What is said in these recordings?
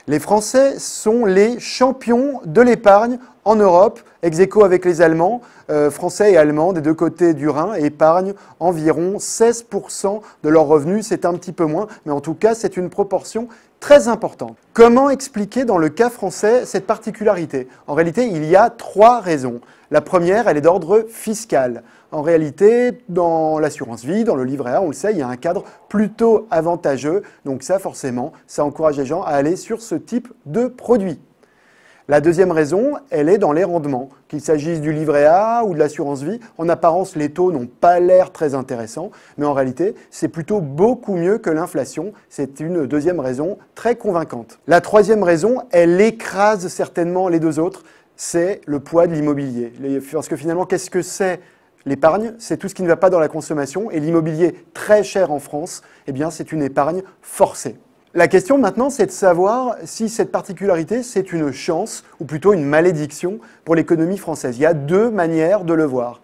Les Français sont les champions de l'épargne en Europe, ex aequo avec les Allemands. Français et Allemands, des deux côtés du Rhin, épargnent environ 16% de leurs revenus. C'est un petit peu moins, mais en tout cas, c'est une proportion très importante. Comment expliquer dans le cas français cette particularité? En réalité, il y a 3 raisons. La première, elle est d'ordre fiscal. En réalité, dans l'assurance vie, dans le livret A, on le sait, il y a un cadre plutôt avantageux. Donc ça, forcément, ça encourage les gens à aller sur ce type de produit. La deuxième raison, elle est dans les rendements. Qu'il s'agisse du livret A ou de l'assurance vie, en apparence, les taux n'ont pas l'air très intéressants, mais en réalité, c'est plutôt beaucoup mieux que l'inflation. C'est une deuxième raison très convaincante. La troisième raison, elle écrase certainement les deux autres, c'est le poids de l'immobilier. Parce que finalement, qu'est-ce que c'est l'épargne? C'est tout ce qui ne va pas dans la consommation, et l'immobilier très cher en France, eh bien, c'est une épargne forcée. La question maintenant, c'est de savoir si cette particularité, c'est une chance ou plutôt une malédiction pour l'économie française. Il y a 2 manières de le voir.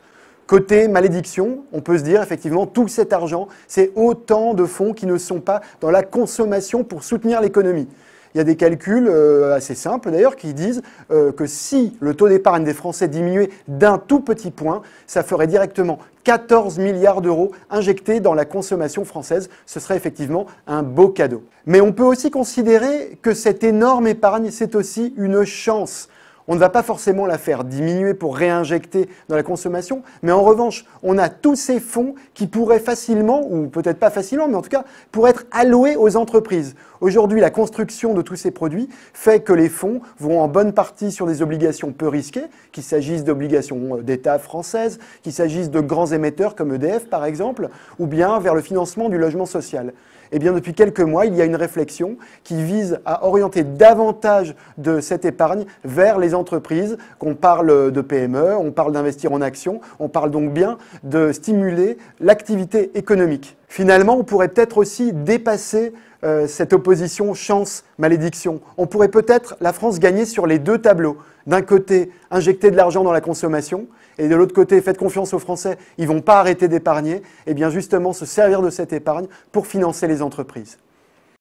Côté malédiction, on peut se dire effectivement tout cet argent, c'est autant de fonds qui ne sont pas dans la consommation pour soutenir l'économie. Il y a des calculs assez simples d'ailleurs qui disent que si le taux d'épargne des Français diminuait d'un tout petit point, ça ferait directement 14 milliards d'euros injectés dans la consommation française. Ce serait effectivement un beau cadeau. Mais on peut aussi considérer que cette énorme épargne, c'est aussi une chance. On ne va pas forcément la faire diminuer pour réinjecter dans la consommation, mais en revanche, on a tous ces fonds qui pourraient facilement, ou peut-être pas facilement, mais en tout cas, pourraient être alloués aux entreprises. Aujourd'hui, la construction de tous ces produits fait que les fonds vont en bonne partie sur des obligations peu risquées, qu'il s'agisse d'obligations d'État françaises, qu'il s'agisse de grands émetteurs comme EDF par exemple, ou bien vers le financement du logement social. Eh bien, depuis quelques mois, il y a une réflexion qui vise à orienter davantage de cette épargne vers les entreprises, qu'on parle de PME, on parle d'investir en actions, on parle donc bien de stimuler l'activité économique. Finalement, on pourrait peut-être aussi dépasser cette opposition chance-malédiction. On pourrait peut-être, la France, gagner sur les 2 tableaux. D'un côté, injecter de l'argent dans la consommation, et de l'autre côté, faites confiance aux Français, ils ne vont pas arrêter d'épargner, et bien justement se servir de cette épargne pour financer les entreprises.